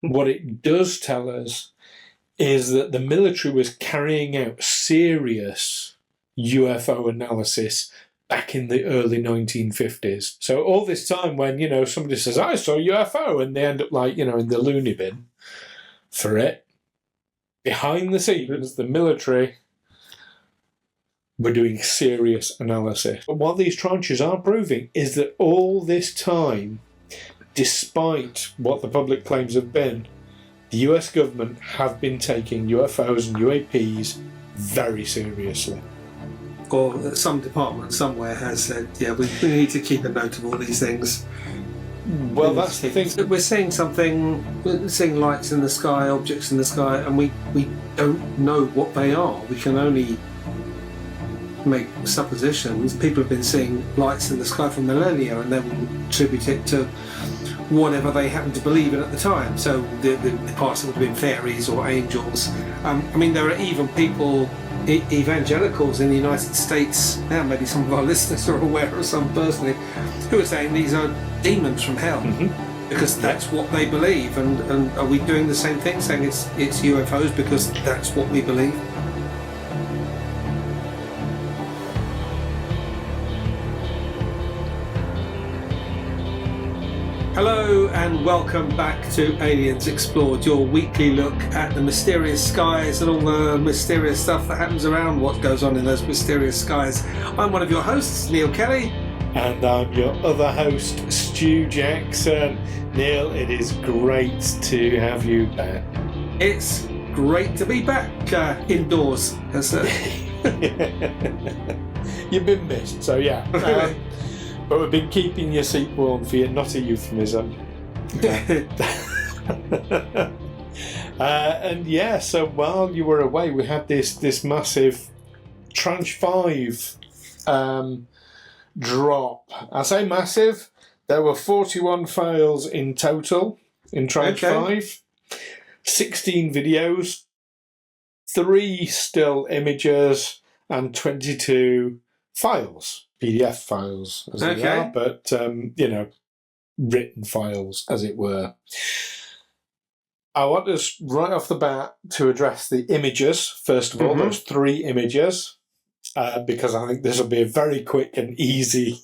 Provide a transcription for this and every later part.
What it does tell us is that the military was carrying out serious UFO analysis back in the early 1950s. So all this time when, somebody says, I saw a UFO, and they end up in the loony bin for it, behind the scenes, the military were doing serious analysis. But what these tranches are proving is that all this time, despite what the public claims have been, the US government have been taking UFOs and UAPs very seriously. Or some department somewhere has said, we need to keep a note of all these things. Well, that's the thing. We're seeing we're seeing lights in the sky, objects in the sky, and we don't know what they are. We can only make suppositions. People have been seeing lights in the sky for millennia, and they will attribute it to whatever they happen to believe in at the time. So the parts that would have been fairies or angels. There are even people, evangelicals in the United States, now maybe some of our listeners are aware of some personally, who are saying these are demons from hell, because that's what they believe. And are we doing the same thing, saying it's UFOs because that's what we believe? Hello and welcome back to Aliens Explored, your weekly look at the mysterious skies and all the mysterious stuff that happens around what goes on in those mysterious skies. I'm one of your hosts, Neil Kelly. And I'm your other host, Stu Jackson. Neil, it is great to have you back. It's great to be back indoors. You've been missed, so yeah. But we've been keeping your seat warm for you, not a euphemism. So while you were away, we had this massive Tranche 5 drop. I say massive, there were 41 files in total in Tranche 5, 16 videos, 3 still images, and 22 files. PDF files, as they are, but, written files, as it were. I want us, right off the bat, to address the images, first of all, those 3 images, because I think this will be a very quick and easy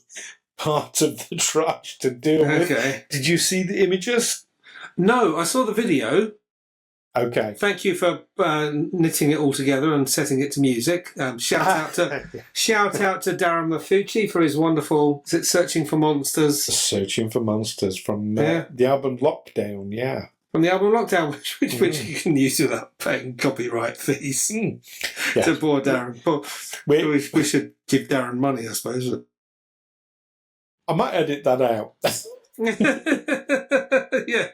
part of the tranche to deal with. Did you see the images? No, I saw the video. Okay. Thank you for knitting it all together and setting it to music. Shout out to Darren Mafucci for his wonderful. Is it Searching for Monsters? Searching for Monsters from the album Lockdown. Yeah. From the album Lockdown, which you can use without paying copyright fees. To poor Darren. We should give Darren money, I suppose. I might edit that out. Yeah.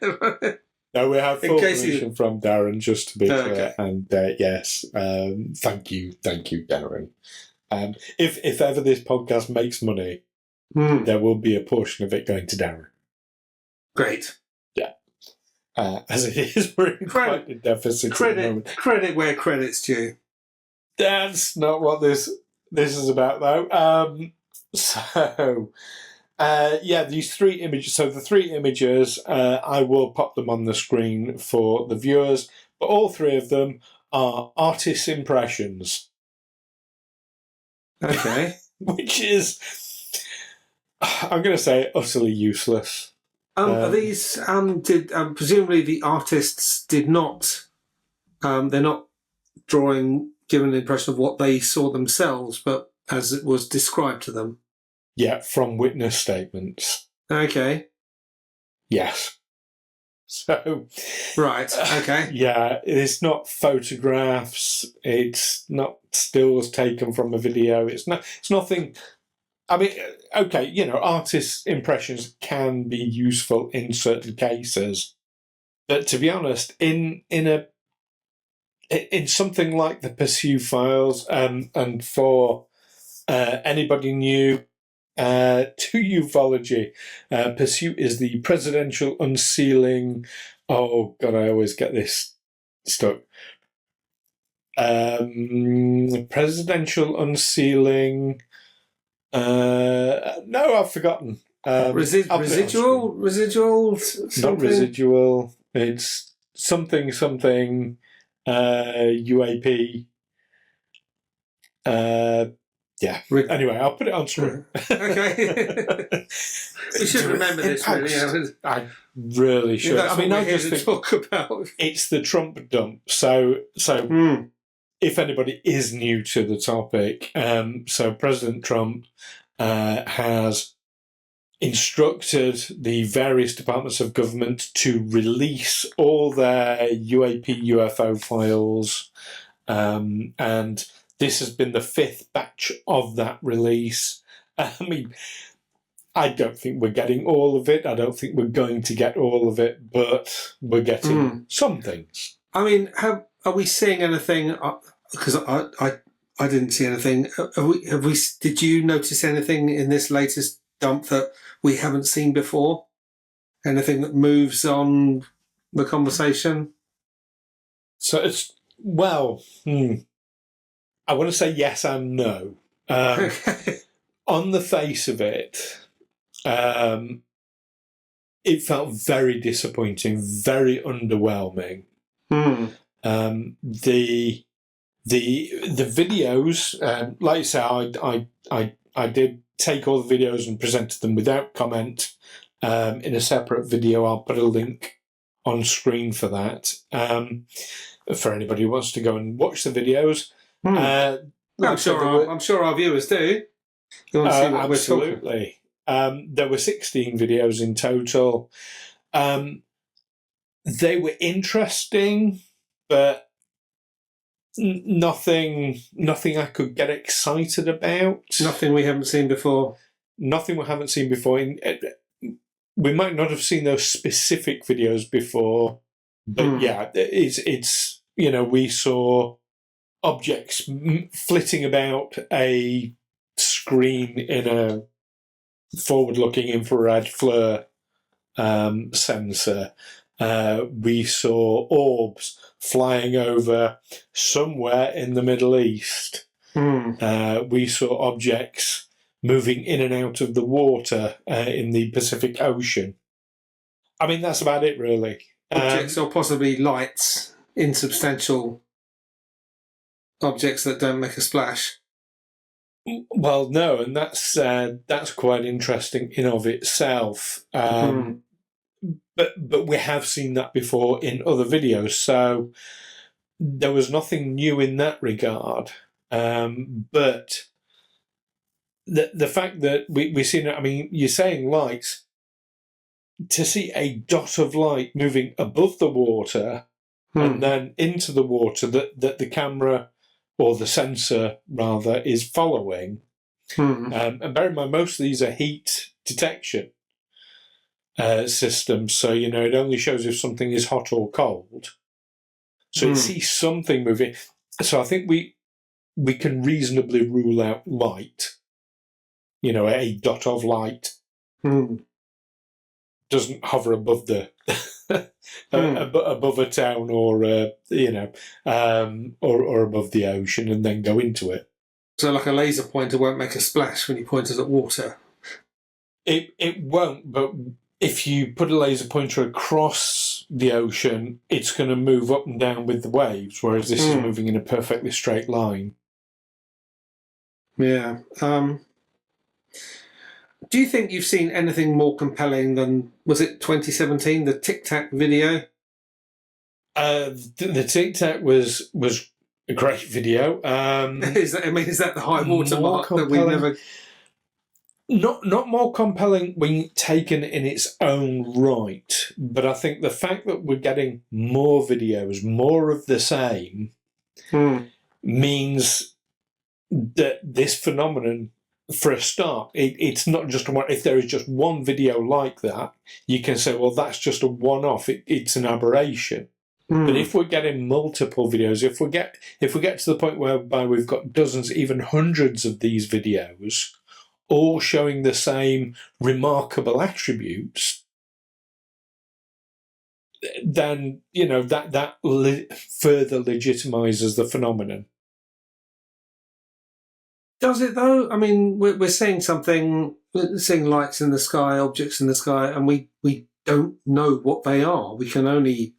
No, we have full permission from Darren, just to be clear. And yes, thank you, Darren. If ever this podcast makes money, there will be a portion of it going to Darren. Great. Yeah. As it is, we're in quite a deficit at the moment. Credit where credit's due. That's not what this is about, though. These 3 images. So the 3 images, I will pop them on the screen for the viewers, but all 3 of them are artists' impressions. Okay. Which is, I'm going to say, utterly useless. Are these presumably the artists did not? They're not giving an impression of what they saw themselves, but as it was described to them. Yeah, from witness statements. Okay. Yes. So. Right. Okay. Yeah, it's not photographs. It's not stills taken from a video. It's nothing. I mean, okay, artists' impressions can be useful in certain cases, but to be honest, in something like the Pursue files, and for anybody new to ufology, Pursuit is the presidential unsealing. Oh God, I always get this stuck. Presidential unsealing. No, I've forgotten. Residual. Something? Not residual. It's something UAP. Anyway, I'll put it on screen. Okay. We should remember this, really. I really should. That's I mean, what I we're just here to talk about. it's the Trump dump. So if anybody is new to the topic, so President Trump has instructed the various departments of government to release all their UAP UFO files, and this has been the 5th batch of that release. I mean, I don't think we're getting all of it. I don't think we're going to get all of it, but we're getting some things. I mean, are we seeing anything? Because I didn't see anything. Have we? Did you notice anything in this latest dump that we haven't seen before? Anything that moves on the conversation? So it's I want to say yes and no. On the face of it, it felt very disappointing, very underwhelming. The videos, like I say, I did take all the videos and presented them without comment in a separate video. I'll put a link on screen for that for anybody who wants to go and watch the videos. I'm sure our viewers do. You want to see what absolutely. There were 16 videos in total. They were interesting, but nothing I could get excited about. Nothing we haven't seen before. Nothing we haven't seen before. We might not have seen those specific videos before, but yeah, it's we saw objects flitting about a screen in a forward-looking infrared FLIR sensor. We saw orbs flying over somewhere in the Middle East. We saw objects moving in and out of the water in the Pacific Ocean. I mean, that's about it, really. Objects or possibly lights, insubstantial objects that don't make a splash. Well, no, and that's quite interesting in of itself. But we have seen that before in other videos, so there was nothing new in that regard. But the fact that we've seen it, I mean, you're saying lights, to see a dot of light moving above the water and then into the water that the camera, or the sensor rather, is following. And bear in mind, most of these are heat detection systems, so it only shows if something is hot or cold. So it sees something moving. So I think we can reasonably rule out light. A dot of light doesn't hover above the above a town, or or above the ocean and then go into it. So, like a laser pointer won't make a splash when you point it at water. It won't, but if you put a laser pointer across the ocean, it's going to move up and down with the waves, whereas this is moving in a perfectly straight line. Yeah. Do you think you've seen anything more compelling than, was it 2017, the Tic Tac video? The Tic Tac was a great video. Is that the high watermark that we never? Not more compelling when taken in its own right, but I think the fact that we're getting more videos, more of the same, means that this phenomenon, for a start, it's not just one. If there is just one video like that, you can say, well, that's just a one-off. It's an aberration. But if we're getting multiple videos, if we get to the point whereby we've got dozens, even hundreds of these videos, all showing the same remarkable attributes, then that further legitimizes the phenomenon. Does it though? I mean, we're seeing something, we're seeing lights in the sky, objects in the sky, and we don't know what they are. We can only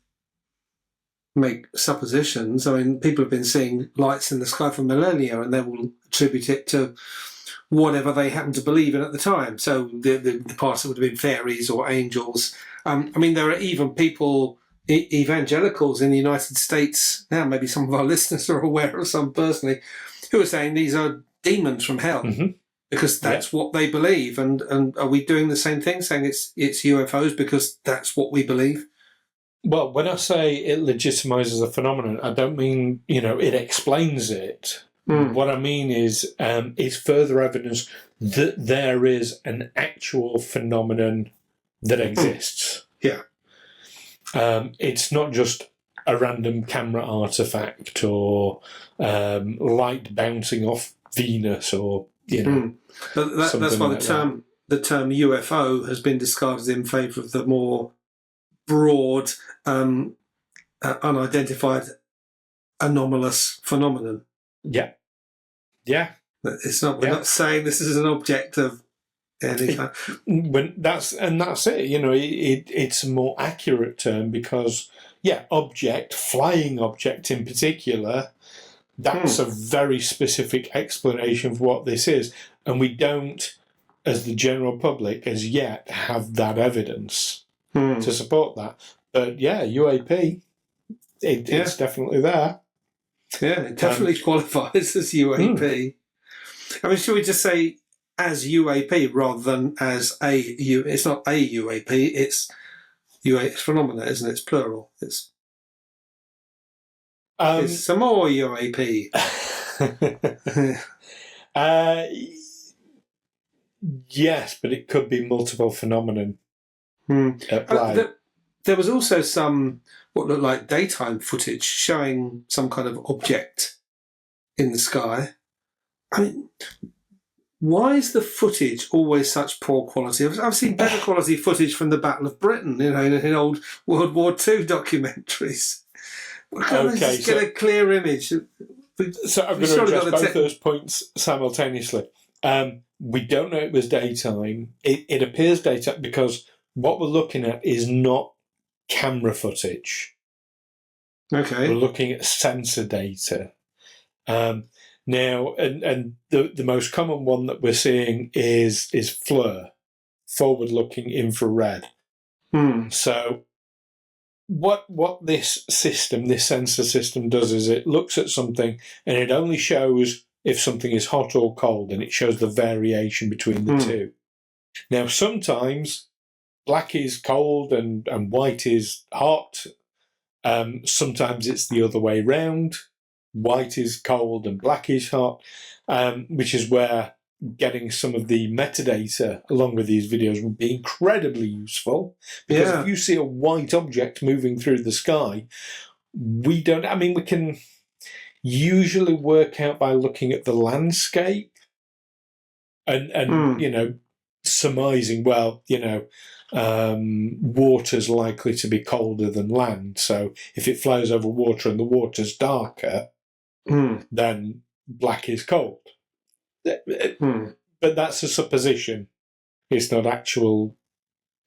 make suppositions. I mean, people have been seeing lights in the sky for millennia, and they will attribute it to whatever they happen to believe in at the time. So the past would have been fairies or angels. I mean, there are even people, evangelicals in the United States now, maybe some of our listeners are aware of some personally, who are saying these are demons from hell. Because that's what they believe. And are we doing the same thing, saying it's UFOs because that's what we believe? Well, when I say it legitimizes a phenomenon, I don't mean, it explains it. What I mean is it's further evidence that there is an actual phenomenon that exists. Yeah. It's not just a random camera artifact or light bouncing off Venus or, But that's why the term UFO has been discarded in favour of the more broad, unidentified, anomalous phenomenon. Yeah. Yeah. It's not. We're not saying this is an object of any kind. That's it. It's a more accurate term because, flying object in particular, that's a very specific explanation for what this is. And we don't, as the general public, as yet, have that evidence to support that. But UAP, it's definitely there. Yeah, it definitely qualifies as UAP. I mean, should we just say as UAP rather than as it's not a UAP, it's phenomena, isn't it? It's plural. It's some more UAP. Yes, but it could be multiple phenomenon. There was also some what looked like daytime footage showing some kind of object in the sky. I mean, why is the footage always such poor quality? I've seen better quality footage from the Battle of Britain, in old World War II documentaries. Why can't they just get a clear image? So I'm going to address both those points simultaneously. We don't know it was daytime. It appears daytime because what we're looking at is not camera footage. Okay. We're looking at sensor data. Now, and the most common one that we're seeing is FLIR, forward-looking infrared. So what this sensor system does is it looks at something and it only shows if something is hot or cold, and it shows the variation between the two. Now, sometimes black is cold and white is hot. Sometimes it's the other way round. White is cold and black is hot, which is where getting some of the metadata along with these videos would be incredibly useful. Because if you see a white object moving through the sky, we can usually work out by looking at the landscape and surmising, water's likely to be colder than land. So if it flows over water and the water's darker, then black is cold. But that's a supposition. It's not actual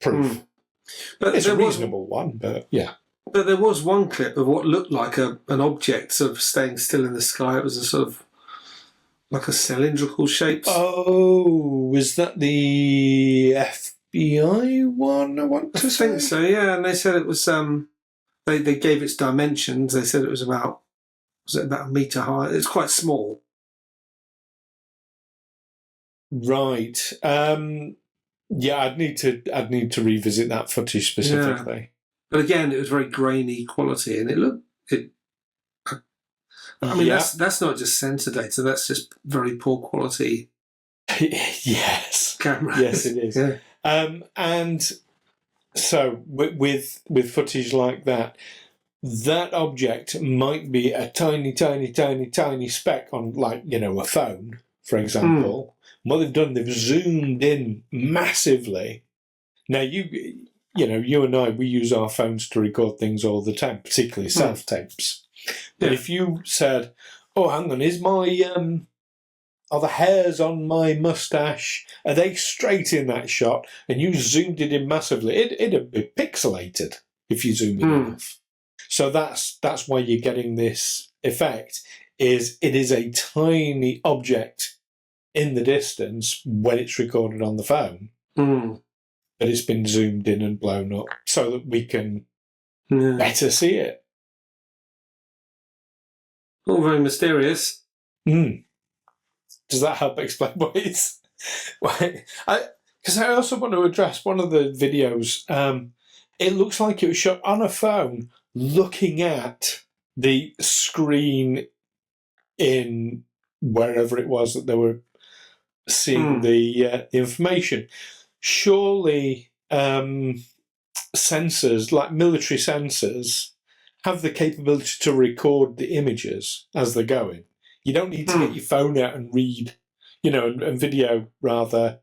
proof. But it's a reasonable one, but yeah. But there was one clip of what looked like an object sort of staying still in the sky. It was a sort of like a cylindrical shape. Oh, was that the FBI one? I think so, yeah. And they said it was they gave its dimensions. They said it was about a metre high? It's quite small. Right. I'd need to revisit that footage specifically. Yeah. But again, it was very grainy quality, and that's not just sensor data. That's just very poor quality. Yes. Camera. Yes, it is. Yeah. And so with footage like that object might be a tiny, tiny, tiny, tiny speck on, a phone, for example. What they've done, they've zoomed in massively. Now, you and I, we use our phones to record things all the time, particularly self-tapes. But if you said, oh, hang on, is my... are the hairs on my moustache, are they straight in that shot? And you zoomed it in massively, it'd be pixelated if you zoom in enough. So that's why you're getting this effect. Is it is a tiny object in the distance when it's recorded on the phone, but it's been zoomed in and blown up so that we can better see it. All very mysterious. Does that help explain what it's? Because I also want to address one of the videos. It looks like it was shot on a phone, looking at the screen in wherever it was that they were seeing the information. Surely sensors, like military sensors, have the capability to record the images as they're going. You don't need to get your phone out and read, and video rather.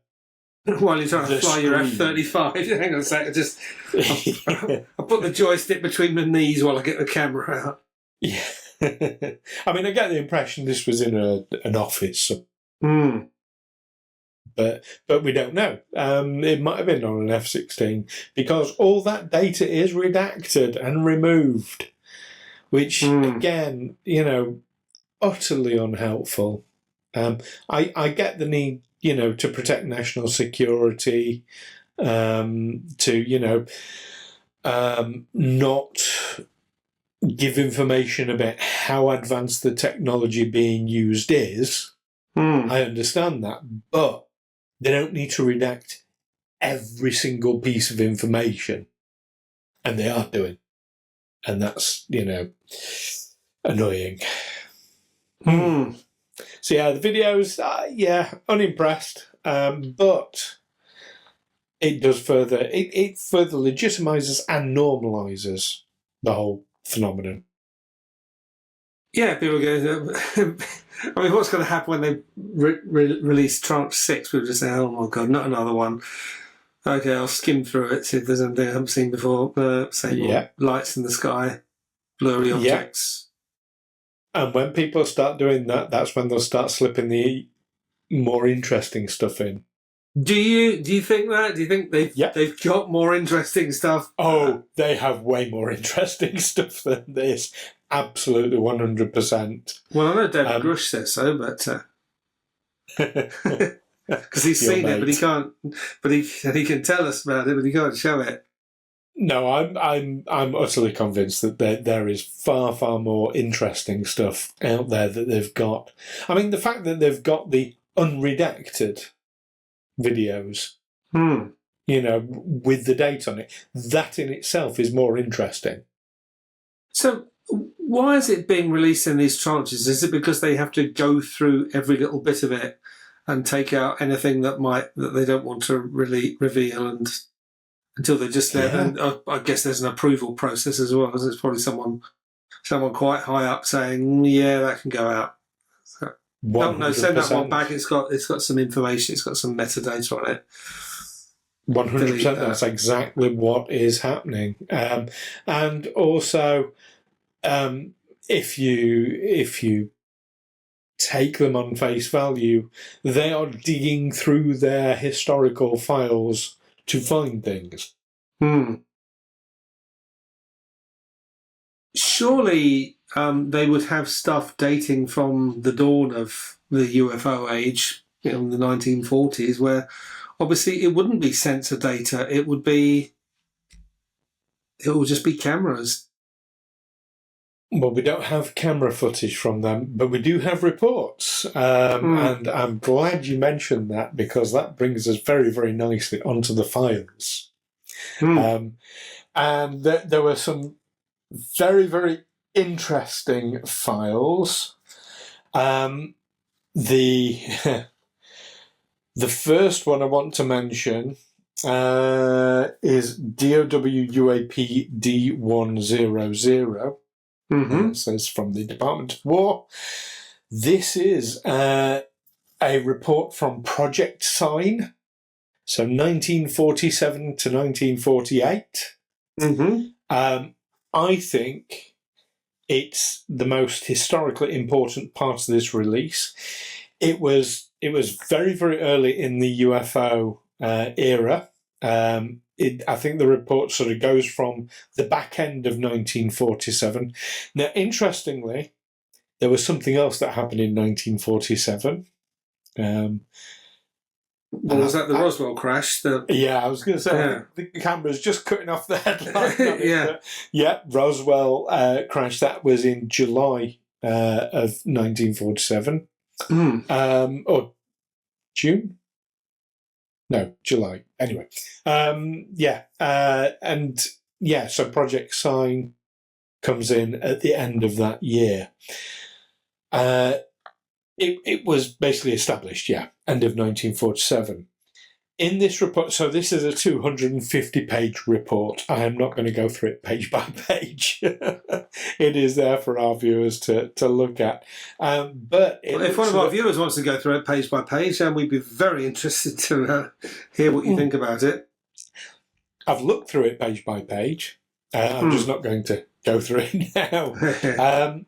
While you're trying to fly your F-35. Hang on a sec, I put the joystick between my knees while I get the camera out. Yeah. I mean, I get the impression this was in an office. But we don't know. It might have been on an F-16 because all that data is redacted and removed, which, again, utterly unhelpful. I get the need, to protect national security, to, not give information about how advanced the technology being used is. I understand that, but they don't need to redact every single piece of information. And they are doing. And that's, annoying. So, yeah, the videos, unimpressed. But it does further, it further legitimizes and normalizes the whole phenomenon. Yeah, people go, I mean, what's going to happen when they release Tranche 6? We'll just say, oh my God, not another one. Okay, I'll skim through it, see if there's anything I haven't seen before. Lights in the sky, blurry objects. And when people start doing that, that's when they'll start slipping the more interesting stuff in. Do you think that? Do you think they've got more interesting stuff? Oh, they have way more interesting stuff than this. Absolutely, 100%. Well, I know David Grush says so, but because he's seen it, but he can't. But he can tell us about it, but he can't show it. No, I'm utterly convinced that there is far, far more interesting stuff out there that they've got. I mean, the fact that they've got the unredacted videos, with the date on it, that in itself is more interesting. So why is it being released in these tranches? Is it because they have to go through every little bit of it and take out anything that they don't want to really reveal and until they're just there? And I guess there's an approval process as well, because there's probably someone quite high up saying, yeah, that can go out. So, no, send that one back. It's got some information. It's got some metadata on it. 100%. That's exactly what is happening. And also, if you take them on face value, they are digging through their historical files to find things. Surely they would have stuff dating from the dawn of the UFO age, in the 1940s, where obviously it wouldn't be sensor data. It would just be cameras. Well, we don't have camera footage from them, but we do have reports. And I'm glad you mentioned that, because that brings us very, very nicely onto the files. And there were some very, very interesting files. The first one I want to mention is DOW UAP D100. It says from the Department of War. This is a report from Project Sign, so 1947 to 1948. I think it's the most historically important part of this release. It was very, very early in the UFO era. I think the report sort of goes from the back end of 1947. Now, interestingly, there was something else that happened in 1947. Well, was that the Roswell crash? Yeah, I was going to say, I think the camera's just cutting off the headline. Yeah, Roswell crash. That was in July of 1947. Or June? No, July. Anyway. So Project Sign comes in at the end of that year. It was basically established, end of 1947. In this report, so this is a 250-page report. I am not going to go through it page by page. It is there for our viewers to look at. But if one of our viewers wants to go through it page by page, then we'd be very interested to hear what you think about it. I've looked through it page by page. I'm just not going to go through it now.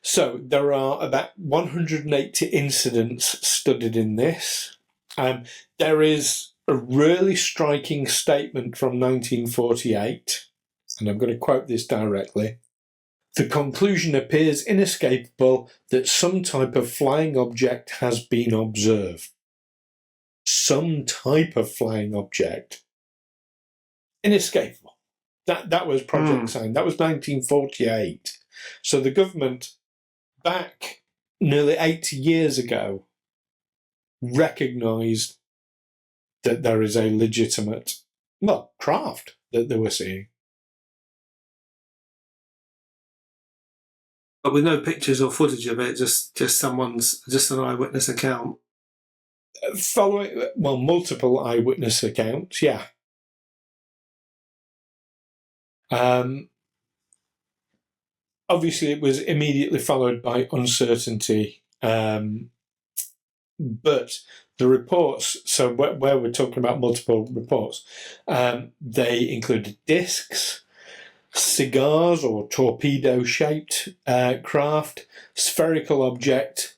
So there are about 180 incidents studied in this. There is a really striking statement from 1948, and I'm going to quote this directly. The conclusion appears inescapable that some type of flying object has been observed. Some type of flying object. Inescapable. That was Project Sign. That was 1948. So the government, back nearly 80 years ago, recognised that there is a legitimate, craft that they were seeing. But with no pictures or footage of it, just an eyewitness account. Multiple eyewitness accounts, yeah. Obviously, it was immediately followed by uncertainty. But the reports, so where we're talking about multiple reports, they included discs, cigars or torpedo-shaped craft, spherical object,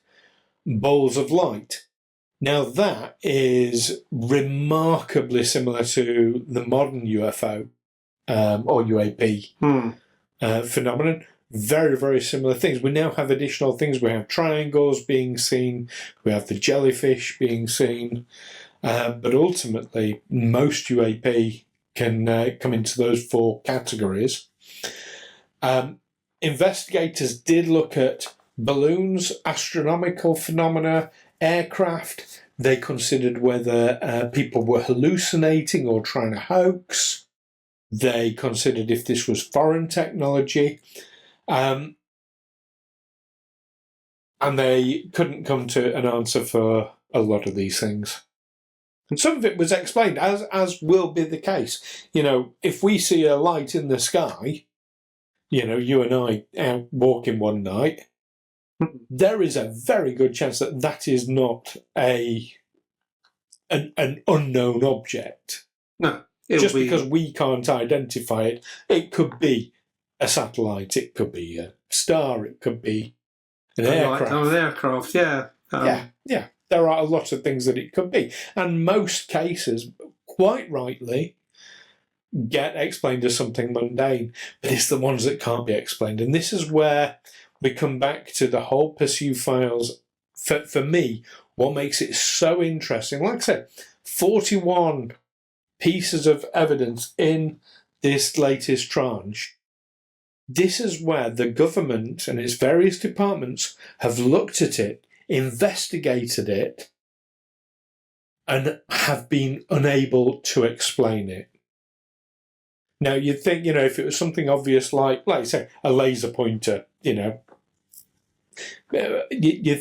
balls of light. Now that is remarkably similar to the modern UFO or UAP phenomenon. Very, very similar things. We now have additional things. We have triangles being seen. We have the jellyfish being seen. But ultimately, most UAP can come into those four categories. Investigators did look at balloons, astronomical phenomena, aircraft. They considered whether people were hallucinating or trying to hoax. They considered if this was foreign technology. And they couldn't come to an answer for a lot of these things. And some of it was explained, as will be the case. If we see a light in the sky, you and I out walking one night, there is a very good chance that is not an unknown object. No. Because we can't identify it, it could be a satellite, it could be a star, it could be an aircraft. An aircraft, yeah. Yeah. There are a lot of things that it could be. And most cases, quite rightly, get explained as something mundane. But it's the ones that can't be explained. And this is where we come back to the whole Pursue files. For me, what makes it so interesting, like I said, 41 pieces of evidence in this latest tranche. This is where the government and its various departments have looked at it, investigated it, and have been unable to explain it. Now, you'd think, if it was something obvious like say, a laser pointer, you'd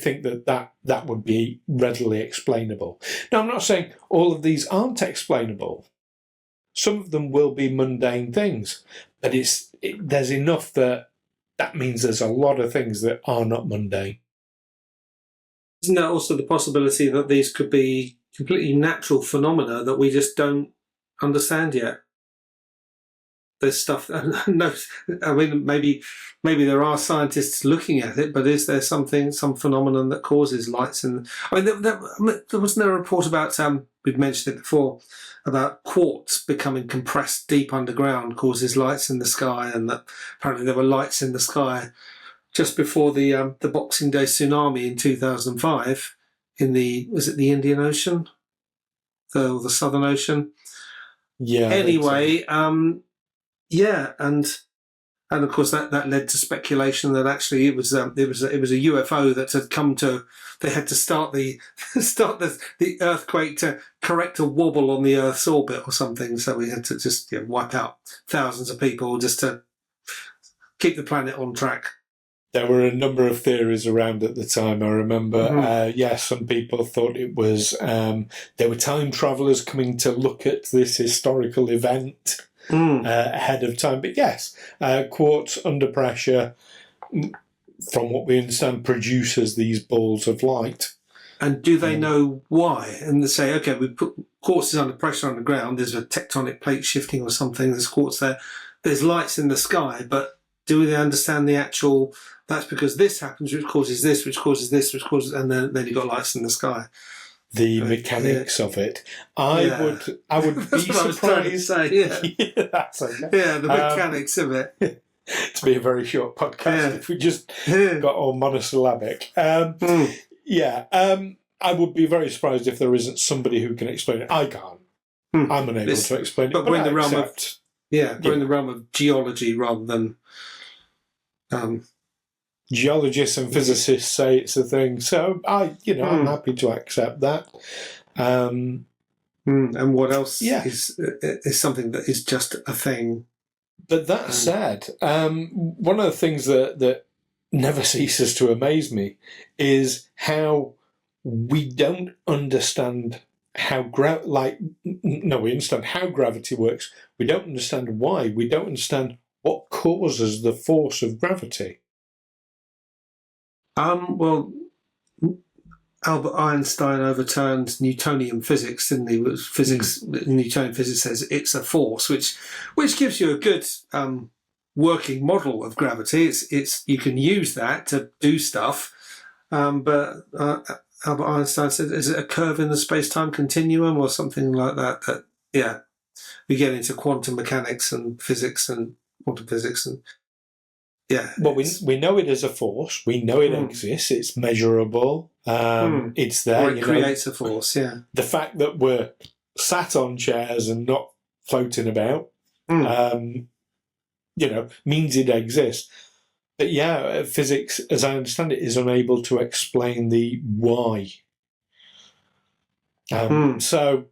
think that would be readily explainable. Now, I'm not saying all of these aren't explainable. Some of them will be mundane things, but there's enough that means there's a lot of things that are not mundane. Isn't there also the possibility that these could be completely natural phenomena that we just don't understand yet? there's stuff. No, I mean maybe there are scientists looking at it, but is there some phenomenon that causes lights in? I mean, there wasn't a report about we've mentioned it before about quartz becoming compressed deep underground causes lights in the sky, and that apparently there were lights in the sky just before the Boxing Day tsunami in 2005 in was it the Indian Ocean, the Southern Ocean? Yeah. Anyway, yeah, and of course that led to speculation that actually it was a UFO that had come to. They had to start the earthquake to correct a wobble on the Earth's orbit or something. So we had to just wipe out thousands of people just to keep the planet on track. There were a number of theories around at the time. I remember, some people thought it was there were time travelers coming to look at this historical event ahead of time. But yes, quartz under pressure, from what we understand, produces these balls of light. And do they know why? And they say, okay, we put quartz is under pressure on the ground. There's a tectonic plate shifting or something. There's quartz there. There's lights in the sky, but do they understand the actual? That's because this happens, which causes this, which causes this, which causes, and then you've got lights in the sky. The mechanics of it. I would be surprised. That's okay. Yeah, the mechanics of it. To be a very short podcast, if we just got all monosyllabic. I would be very surprised if there isn't somebody who can explain it. I can't. I'm unable to explain it. But we're in the realm of we're in the realm of geology rather than. Geologists and physicists say it's a thing, so I'm happy to accept that. And what else is something that is just a thing? But that said, one of the things that never ceases to amaze me is how we don't understand we understand how gravity works. We don't understand why. We don't understand what causes the force of gravity. Well, Albert Einstein overturned Newtonian physics, didn't he? Newtonian physics says it's a force, which gives you a good working model of gravity. It's you can use that to do stuff. But Albert Einstein said, is it a curve in the space-time continuum or something like that? We get into quantum mechanics and physics and quantum physics and. Yeah. Well, we know it as a force. We know it exists. It's measurable. It's there. Or it creates a force, yeah. The fact that we're sat on chairs and not floating about, means it exists. But physics, as I understand it, is unable to explain the why. So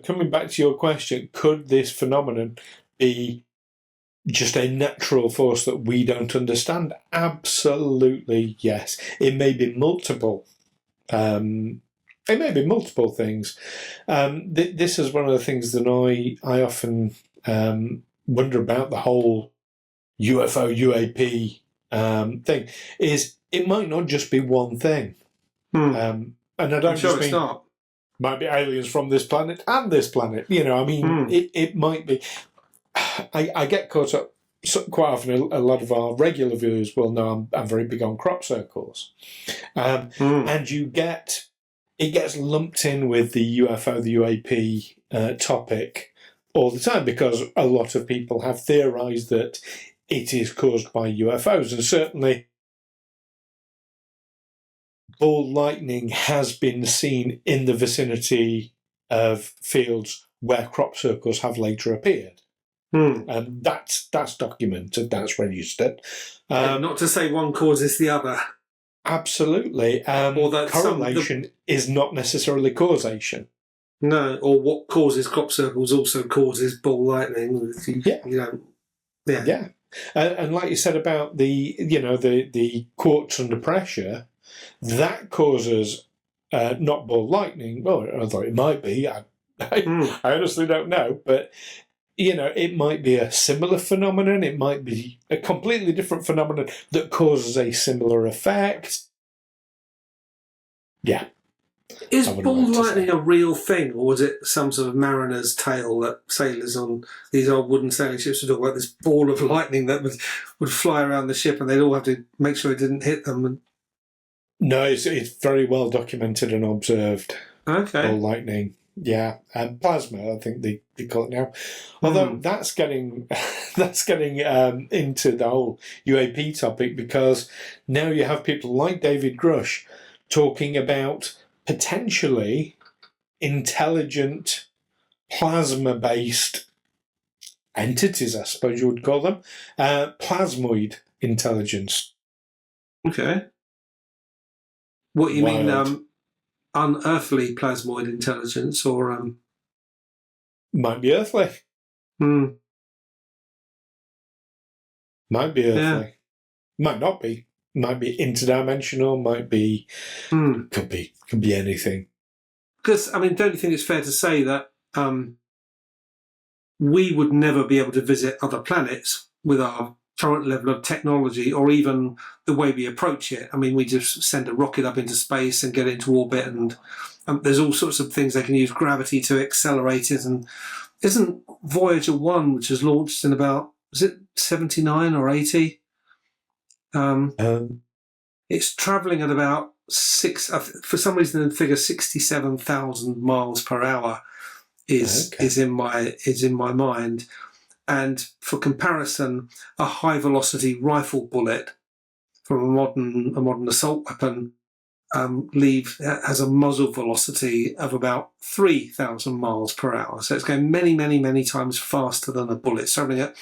coming back to your question, could this phenomenon be just a natural force that we don't understand? Absolutely, yes. It may be multiple. It may be multiple things. This is one of the things that I often wonder about the whole UFO, UAP thing. Is it might not just be one thing, and I don't sure it's not. Might be aliens from this planet and this planet. It might be. I get caught up quite often. A lot of our regular viewers will know I'm very big on crop circles, and it gets lumped in with the UFO, the UAP topic all the time because a lot of people have theorised that it is caused by UFOs, and certainly ball lightning has been seen in the vicinity of fields where crop circles have later appeared. And that's documented, that's registered. Not to say one causes the other. Absolutely. Or that correlation is not necessarily causation. No, or what causes crop circles also causes ball lightning. Yeah. And like you said about the quartz under pressure, that causes not ball lightning. Well, although it might be. I honestly don't know, but it might be a similar phenomenon. It might be a completely different phenomenon that causes a similar effect. Yeah. Is I wouldn't ball like to lightning say. a real thing, or was it some sort of mariner's tale that sailors on these old wooden sailing ships would talk about this ball of lightning that would fly around the ship, and they'd all have to make sure it didn't hit them? And, No, it's very well documented and observed. okay. Ball lightning. Yeah, and plasma, I think they call it now. Hmm. Although that's getting into the whole UAP topic, because now you have people like David Grush talking about potentially intelligent plasma-based entities, I suppose you would call them, plasmoid intelligence. Okay. What you mean, Wild. unearthly plasmoid intelligence, or Might be earthly. hmm, Might be yeah, earthly. Might not be. Might be interdimensional. Might be. hmm. Could be anything. Because I mean, don't you think it's fair to say that we would never be able to visit other planets with our current level of technology, or even the way we approach it? I mean, we just send a rocket up into space and get it into orbit, and there's all sorts of things they can use gravity to accelerate it. And isn't Voyager 1, which was launched in about, was it 79 or 80? It's travelling at about for some reason the figure 67,000 miles per hour is in my mind. And for comparison, a high velocity rifle bullet from a modern assault weapon has a muzzle velocity of about 3,000 miles per hour. So it's going many, many, many times faster than a bullet, traveling at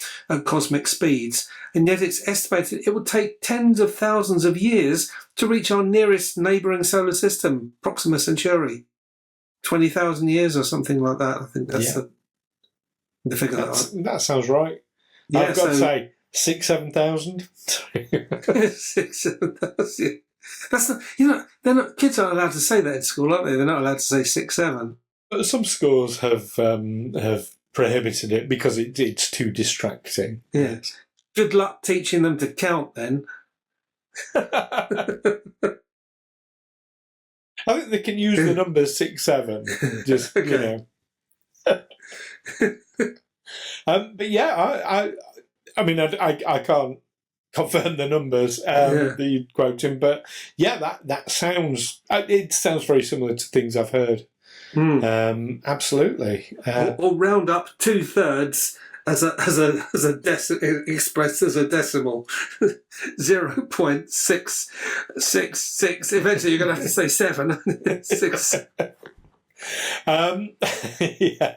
cosmic speeds. And yet it's estimated it would take tens of thousands of years to reach our nearest neighbouring solar system, Proxima Centauri. 20,000 years or something like that. I think that's the figure. That sounds right. Yeah, I've got to say 6,000-7,000. 6,000-7,000. That's not, they're not, kids aren't allowed to say that in school, aren't they? They're not allowed to say 6-7. But some schools have prohibited it because it's too distracting. Yes. Good luck teaching them to count then. I think they can use the numbers 6, 7. Just Okay. But yeah, I mean, I can't confirm the numbers that you quoting, but yeah, that sounds very similar to things I've heard. Absolutely. Or round up 2/3 as expressed as a decimal. 0.666. Eventually, you're going to have to say 7. 6. Yeah.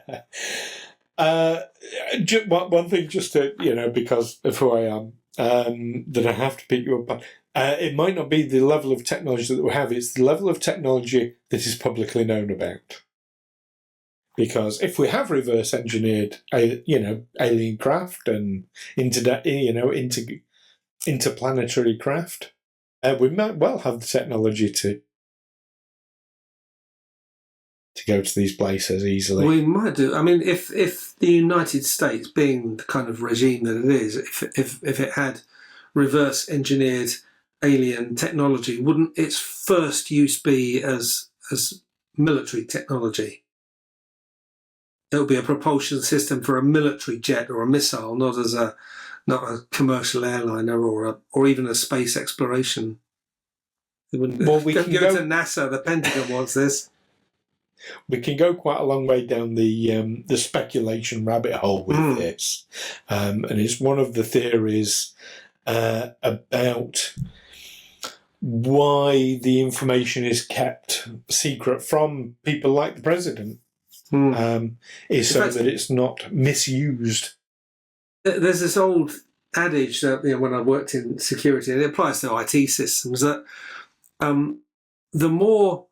One thing, just to because of who I am, that I have to pick you up on. It might not be the level of technology that we have; it's the level of technology that is publicly known about. Because if we have reverse engineered, alien craft and interplanetary craft, we might well have the technology to go to these places easily. We might do. I mean, if the United States, being the kind of regime that it is, if it had reverse engineered alien technology, wouldn't its first use be as military technology? It would be a propulsion system for a military jet or a missile, not a commercial airliner or even a space exploration. It wouldn't. Well, we Don't can go go to NASA. The Pentagon wants this. We can go quite a long way down the speculation rabbit hole with this, and it's one of the theories about why the information is kept secret from people like the president, is so that it's not misused. There's this old adage that when I worked in security, and it applies to IT systems, that the more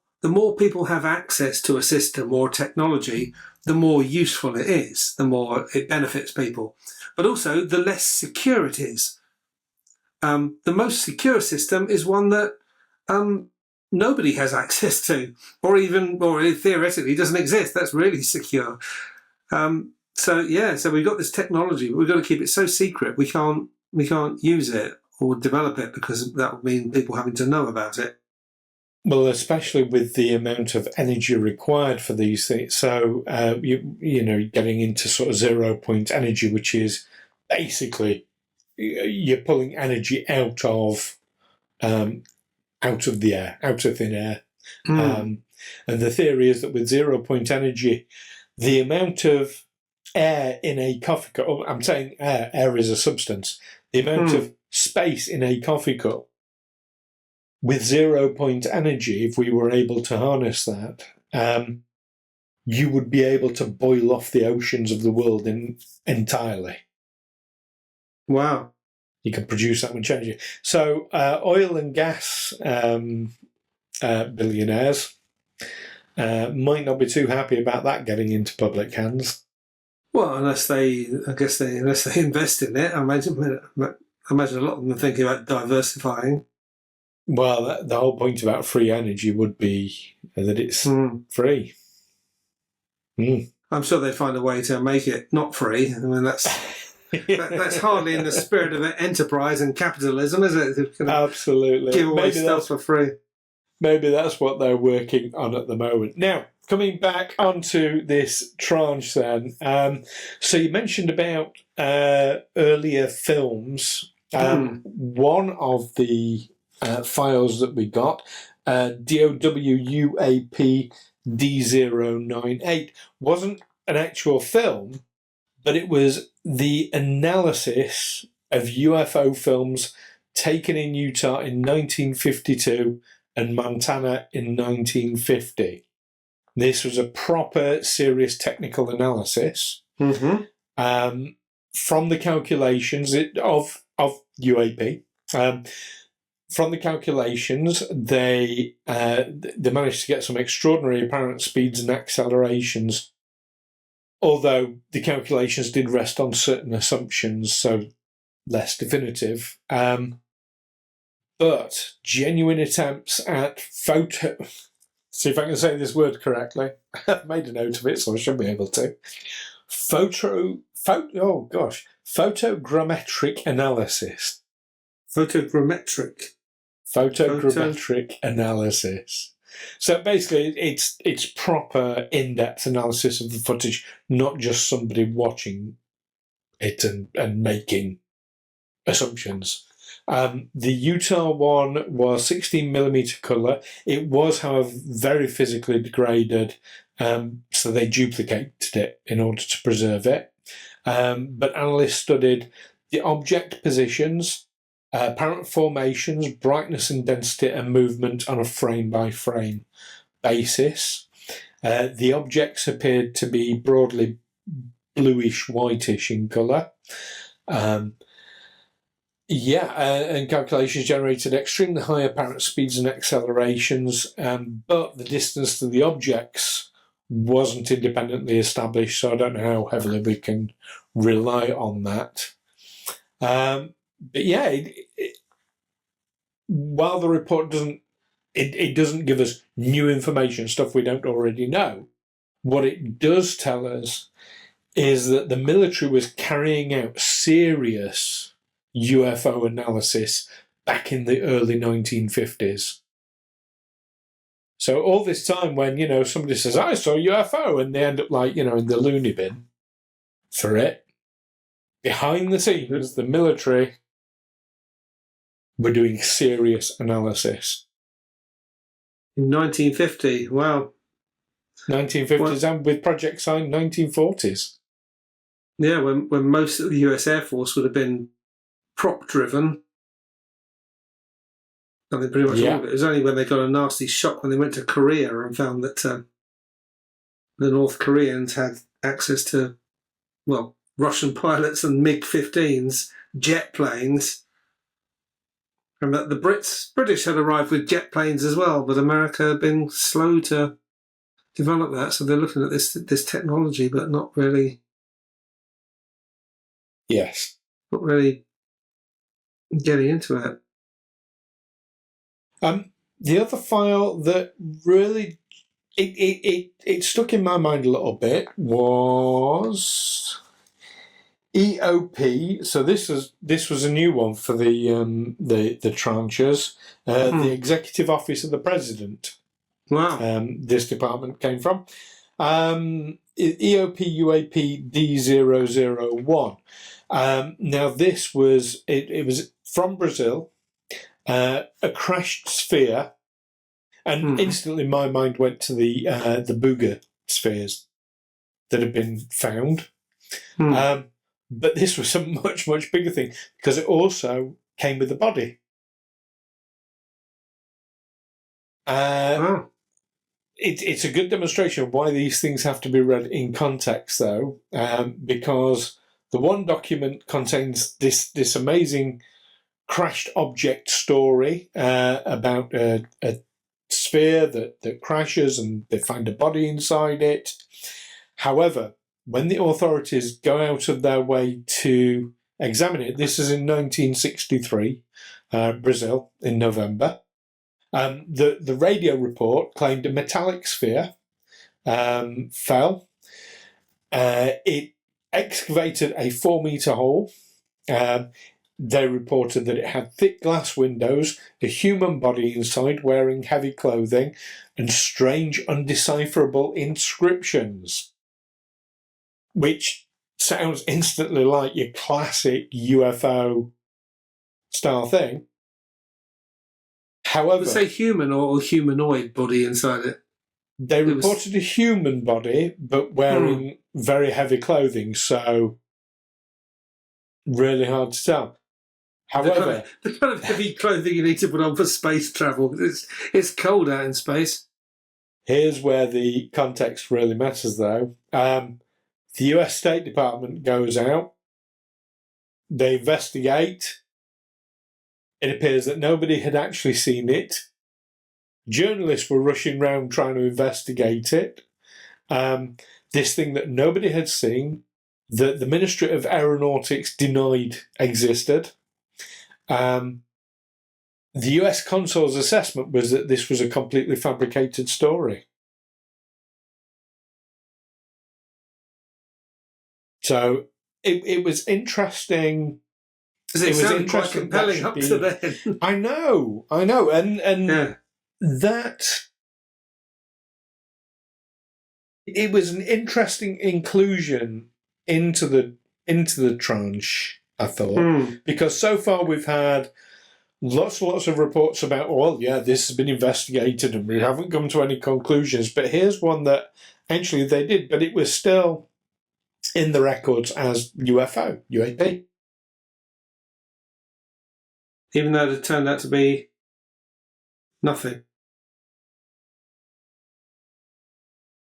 people have access to a system or technology, the more useful it is, the more it benefits people. But also, the less secure it is. The most secure system is one that nobody has access to, or theoretically doesn't exist. That's really secure. So we've got this technology, but we've got to keep it so secret we can't use it or develop it, because that would mean people having to know about it. Well, especially with the amount of energy required for these things. So, getting into sort of 0 point energy, which is basically you're pulling energy out of the air, out of thin air. And the theory is that with 0 point energy, the amount of air in a coffee cup, I'm saying air is a substance, the amount of space in a coffee cup with 0 point energy, if we were able to harness that, you would be able to boil off the oceans of the world entirely. Wow. You can produce that much energy. So oil and gas billionaires might not be too happy about that getting into public hands. Well, unless they invest in it, I imagine a lot of them are thinking about diversifying. Well, the whole point about free energy would be that it's free. I'm sure they'd find a way to make it not free. I mean, that's hardly in the spirit of enterprise and capitalism, is it? Absolutely. Give away stuff for free. Maybe that's what they're working on at the moment. Now, coming back onto this tranche then. So you mentioned about earlier films. One of the files that we got, DOW UAP D098, wasn't an actual film, but it was the analysis of UFO films taken in Utah in 1952 and Montana in 1950. This was a proper, serious technical analysis from the calculations of UAP. From the calculations, they managed to get some extraordinary apparent speeds and accelerations, although the calculations did rest on certain assumptions, so less definitive. But genuine attempts at see if I can say this word correctly. I've made a note of it, so I should be able to. Photogrammetric analysis. Photogrammetric analysis. So basically, it's proper in-depth analysis of the footage, not just somebody watching it and making assumptions. The Utah one was 16mm colour. It was, however, very physically degraded, so they duplicated it in order to preserve it. But analysts studied the object positions, apparent formations, brightness and density, and movement on a frame-by-frame basis. The objects appeared to be broadly bluish-whitish in colour. And calculations generated extremely high apparent speeds and accelerations, but the distance to the objects wasn't independently established, so I don't know how heavily we can rely on that. But yeah, while the report doesn't give us new information, stuff we don't already know, what it does tell us is that the military was carrying out serious UFO analysis back in the early 1950s. So all this time when, somebody says, I saw a UFO, and they end up in the loony bin for it, behind the scenes, the military were doing serious analysis. In 1950, wow. 1950s, and with Project Sign, 1940s. Yeah, when most of the US Air Force would have been prop-driven. I think pretty much all of it. It was only when they got a nasty shock when they went to Korea and found that the North Koreans had access to, Russian pilots and MiG-15s, jet planes, and that the British had arrived with jet planes as well, but America had been slow to develop that, so they're looking at this technology, but not really. Yes. Not really getting into it. The other file that really it stuck in my mind a little bit was EOP. So this was a new one for the tranches. The Executive Office of the President. Wow. This department came from. EOP UAP D001. Now this was it was from Brazil, a crashed sphere, and instantly my mind went to the Booger spheres that had been found. But this was a much, much bigger thing because it also came with a body. It's a good demonstration of why these things have to be read in context, though, because the one document contains this amazing crashed object story about a sphere that crashes and they find a body inside it. However, when the authorities go out of their way to examine it, this is in 1963, Brazil, in November. The radio report claimed a metallic sphere fell. It excavated a 4-metre hole. They reported that it had thick glass windows, a human body inside wearing heavy clothing, and strange, undecipherable inscriptions, which sounds instantly like your classic UFO style thing. However, say human or humanoid body inside it. They reported a human body, but wearing very heavy clothing, so really hard to tell. However, the kind of heavy clothing you need to put on for space travel. It's cold out in space. Here's where the context really matters, though. The US State Department goes out. They investigate. It appears that nobody had actually seen it. Journalists were rushing around trying to investigate it. This thing that nobody had seen, that the Ministry of Aeronautics denied existed. The US consul's assessment was that this was a completely fabricated story. So it was interesting. It was quite compelling up to then. I know, and that it was an interesting inclusion into the tranche, I thought, because so far we've had lots of reports about, well, yeah, this has been investigated and we haven't come to any conclusions, but here's one that actually they did, but it was still in the records as UFO, UAP. Even though it turned out to be nothing.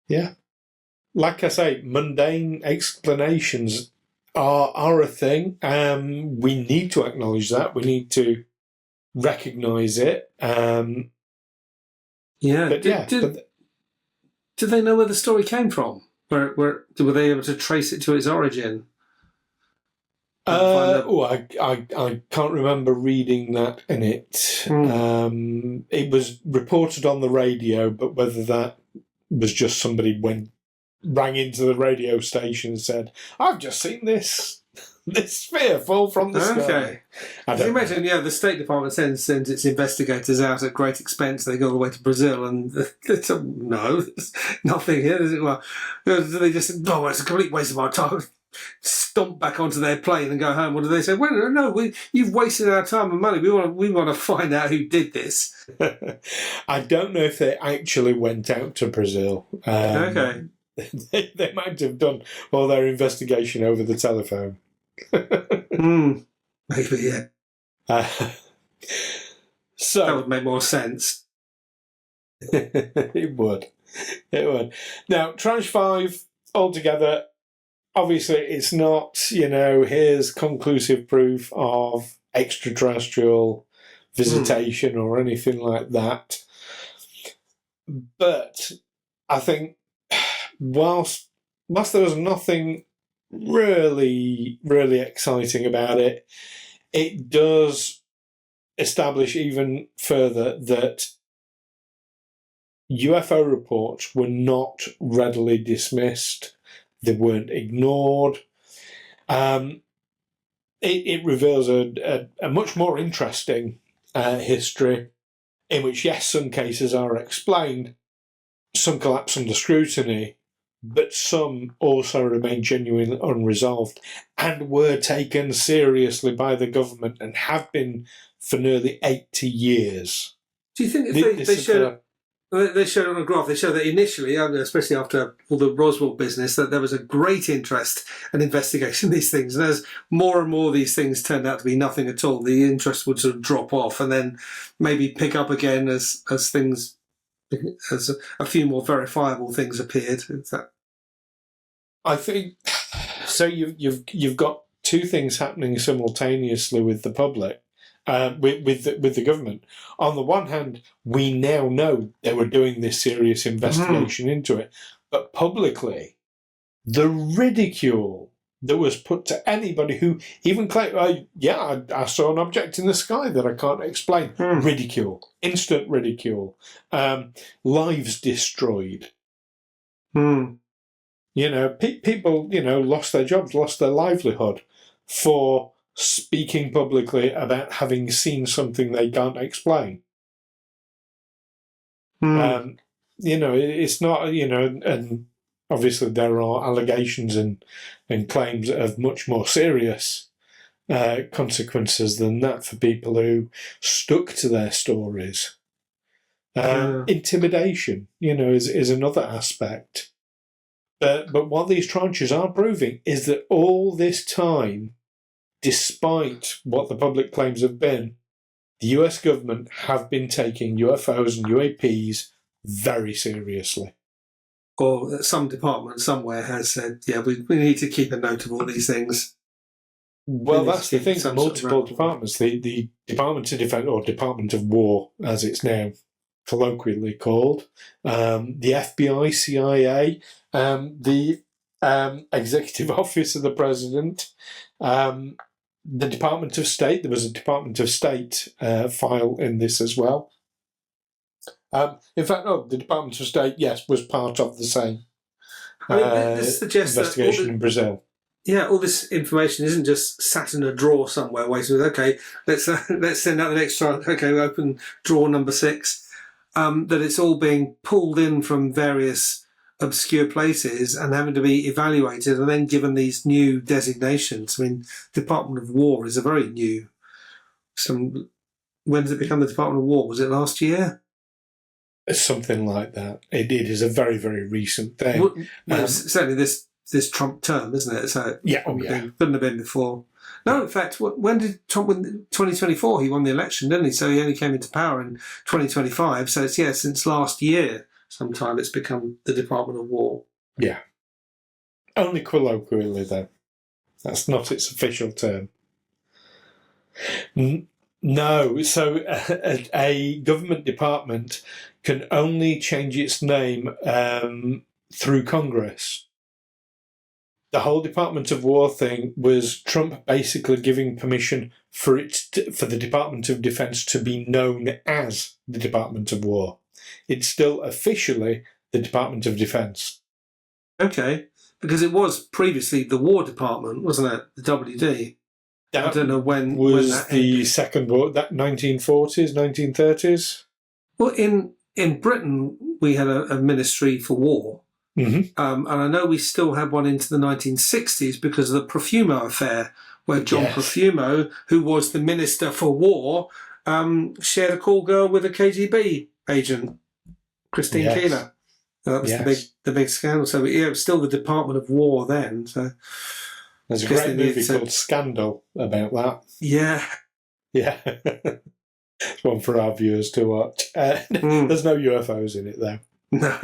Yeah. Like I say, mundane explanations are a thing. We need to acknowledge that. We need to recognise it. Did they know where the story came from? Were they able to trace it to its origin? I can't remember reading that in it. It was reported on the radio, but whether that was just somebody rang into the radio station and said, "I've just seen this sphere fall from the sky." Okay. Can you imagine? Yeah, the State Department sends its investigators out at great expense. They go all the way to Brazil, and they say, "No, there's nothing here." Well, they just say, "No, it's a complete waste of our time." Stomp back onto their plane and go home. What do they say? Well, no, you've wasted our time and money. We want to find out who did this. I don't know if they actually went out to Brazil. Okay. They might have done all their investigation over the telephone. Maybe, yeah. So that would make more sense. It would. Now, Tranche 5 altogether, obviously, it's not, here's conclusive proof of extraterrestrial visitation or anything like that. But I think whilst there was nothing really, really exciting about it, it does establish even further that UFO reports were not readily dismissed. They weren't ignored. It reveals a much more interesting history in which, yes, some cases are explained, some collapse under scrutiny, but some also remain genuinely unresolved and were taken seriously by the government and have been for nearly 80 years. Do you think if they showed it on a graph, they showed that initially, especially after all the Roswell business, that there was a great interest and investigation of these things. And as more and more of these things turned out to be nothing at all, the interest would sort of drop off and then maybe pick up again as a few more verifiable things appeared. I think so. You've got two things happening simultaneously with the public. With the government. On the one hand, we now know they were doing this serious investigation into it, but publicly, the ridicule that was put to anybody who even claimed, I saw an object in the sky that I can't explain. Ridicule, instant ridicule, lives destroyed. People, lost their jobs, lost their livelihood for speaking publicly about having seen something they can't explain. It's not, and obviously there are allegations and claims of much more serious consequences than that for people who stuck to their stories. Intimidation, is another aspect. But what these tranches are proving is that all this time, despite what the public claims have been, the US government have been taking UFOs and UAPs very seriously. Or some department somewhere has said, we need to keep a note of all these things. Well, that's the thing. Multiple departments, the Department of Defense, or Department of War, as it's now colloquially called, the FBI, CIA, the Executive Office of the President, the Department of State. There was a Department of State file in this as well. In fact, the Department of State, yes, was part of the same this suggests investigation in Brazil. Yeah, all this information isn't just sat in a drawer somewhere waiting. Okay, let's send out the next tranche. Okay, we open drawer number 6. That it's all being pulled in from various obscure places and having to be evaluated and then given these new designations. I mean, Department of War is a very new. When did it become the Department of War? Was it last year? Something like that. It is a very, very recent thing. Certainly this Trump term, isn't it? So couldn't have been before. No, in fact, when did Trump win? 2024, he won the election, didn't he? So he only came into power in 2025. So it's since last year. Sometime it's become the Department of War. Yeah. Only colloquially, though. That's not its official term. No. So a government department can only change its name through Congress. The whole Department of War thing was Trump basically giving permission for the Department of Defense to be known as the Department of War. It's still officially the Department of Defense. Okay, because it was previously the War Department, wasn't it? The WD. I don't know when that the ended. Second War, that 1940s, 1930s. Well, in Britain we had a Ministry for War, and I know we still had one into the 1960s because of the Profumo affair, where John Profumo, who was the Minister for War, shared a call girl with a KGB agent, Christine Keeler. That was the big scandal. So it was still the Department of War then. So there's a great movie called Scandal about that. Yeah. It's one for our viewers to watch. There's no UFOs in it though. No.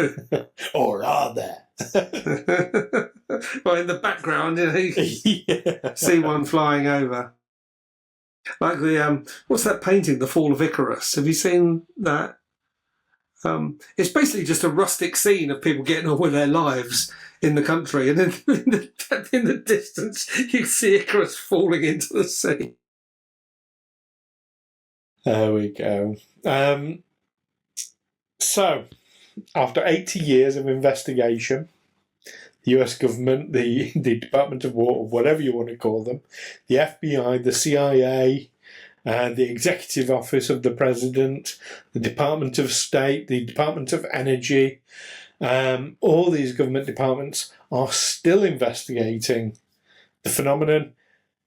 Or are there? Well, in the background, you see one flying over. Like what's that painting, The Fall of Icarus? Have you seen that? It's basically just a rustic scene of people getting on with their lives in the country, and then in the distance you see Icarus falling into the sea. There we go. So, after 80 years of investigation, the US government, the Department of War, whatever you want to call them, the FBI, the CIA, the Executive Office of the President, the Department of State, the Department of Energy, all these government departments are still investigating the phenomenon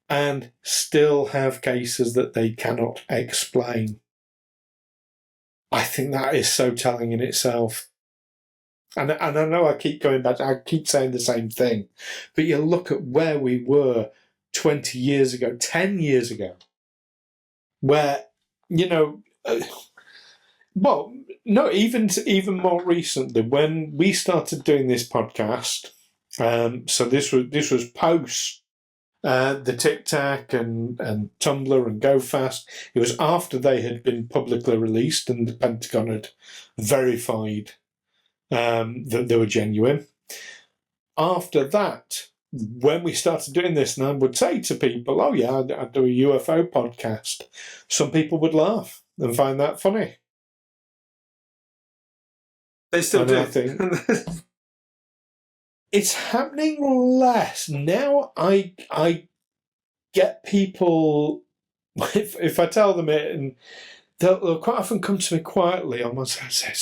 and still have cases that they cannot explain. I think that is so telling in itself. And I know I keep going back, I keep saying the same thing, but you look at where we were 20 years ago, 10 years ago, where, even more recently, when we started doing this podcast, so this was post the Tic Tac and Tumblr and GoFast. It was after they had been publicly released and the Pentagon had verified that they were genuine. After that, when we started doing this, and I would say to people, "Oh yeah, I do a UFO podcast," some people would laugh and find that funny. They still do. I think it's happening less now. I get people, if I tell them it, and they'll quite often come to me quietly almost and say,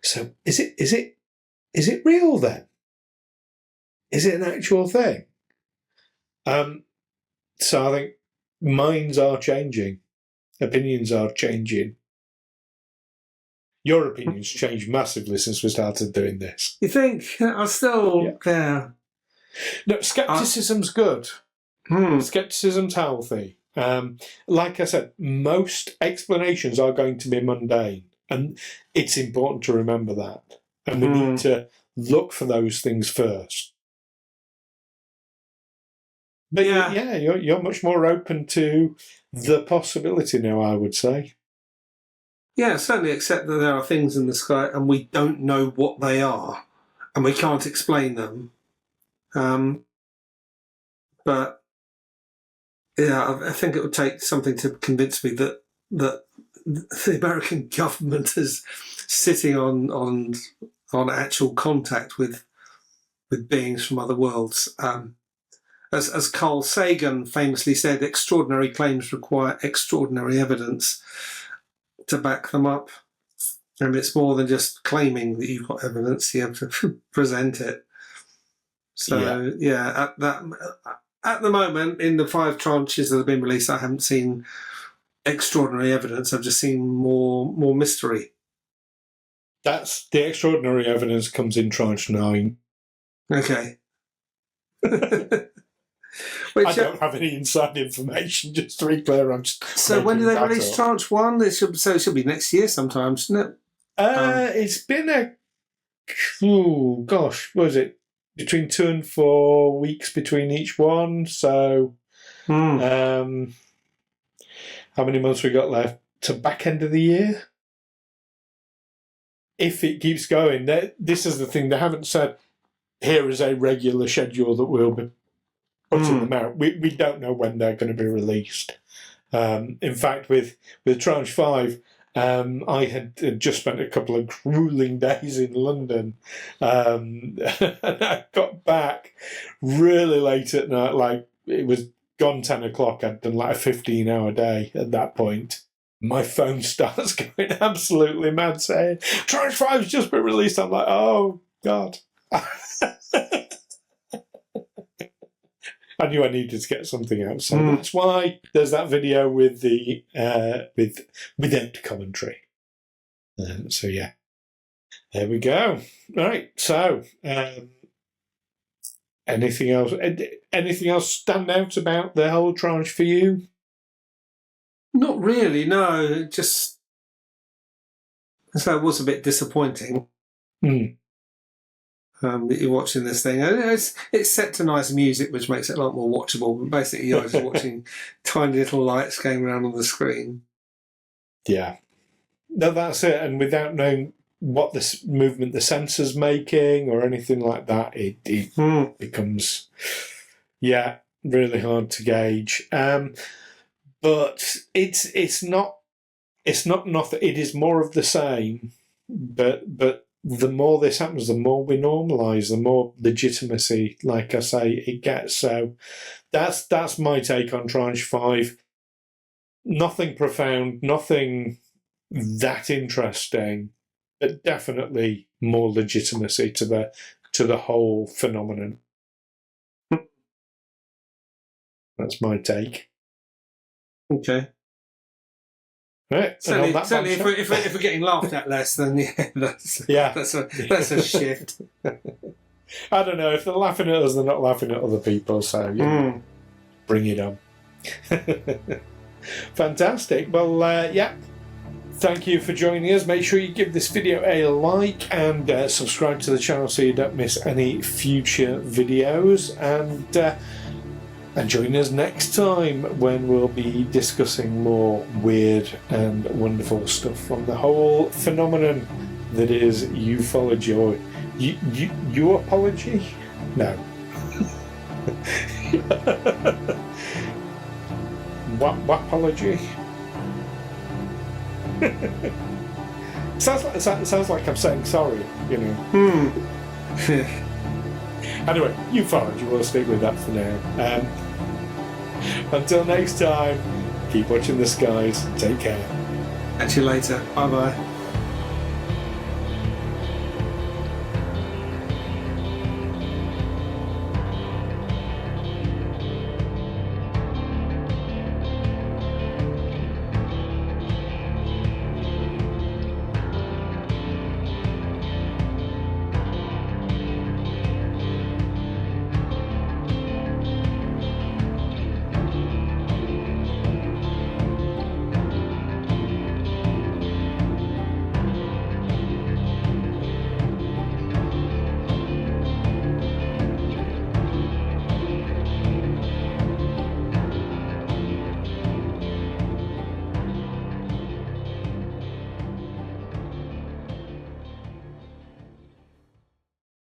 "So is it real then? Is it an actual thing?" So I think minds are changing, opinions are changing. Your opinions changed massively since we started doing this. You think? I still, yeah. No, skepticism's good. Skepticism's healthy. Like I said, most explanations are going to be mundane, and it's important to remember that. And we need to look for those things first. But yeah, you're much more open to the possibility now, I would say. Yeah, certainly accept that there are things in the sky and we don't know what they are and we can't explain them. But yeah, I think it would take something to convince me that the American government is sitting on actual contact with beings from other worlds. As Carl Sagan famously said, extraordinary claims require extraordinary evidence to back them up. And it's more than just claiming that you've got evidence, you have to present it. So, at the moment, in the 5 tranches that have been released, I haven't seen extraordinary evidence. I've just seen more mystery. That's the extraordinary evidence comes in Tranche 9. Okay. I don't have any inside information, just to be clear. So when do they release Tranche 1? It should be next year sometime, shouldn't it? It's been what was it? Between 2 and 4 weeks between each one. So, how many months we got left? To back end of the year? If it keeps going, this is the thing. They haven't said, here is a regular schedule that we'll be putting them out. We don't know when they're going to be released. In fact, with Tranche 5, I had just spent a couple of grueling days in London, and I got back really late at night. Like, it was gone 10 o'clock. I'd done like a 15-hour day at that point. My phone starts going absolutely mad saying, Tranche 5's just been released. I'm like, oh, God. I knew I needed to get something out, so that's why there's that video with the without commentary. So yeah, there we go. Right. So, anything else? Anything else stand out about the whole tranche for you? Not really. No, just so it was a bit disappointing. That you're watching this thing. It's set to nice music, which makes it a lot more watchable. But basically, you're just watching tiny little lights going around on the screen. Yeah. No, that's it. And without knowing what this movement the sensor's making or anything like that, it becomes, really hard to gauge. But it's not nothing. It is more of the same. But the more this happens, the more we normalise, the more legitimacy, like I say, it gets. So that's my take on Tranche 5. Nothing profound, nothing that interesting, but definitely more legitimacy to the whole phenomenon. That's my take. Okay. Right. Certainly if we're getting laughed at less, then that's a shift. I don't know, if they're laughing at us, they're not laughing at other people. So bring it on. Fantastic. Well, yeah. Thank you for joining us. Make sure you give this video a like and subscribe to the channel so you don't miss any future videos. And join us next time when we'll be discussing more weird and wonderful stuff from the whole phenomenon that is ufology or apology? No. What apology? sounds like I'm saying sorry, you know. Anyway, ufology, we'll stick with that for now. Until next time, keep watching the skies. Take care. Catch you later. Bye bye.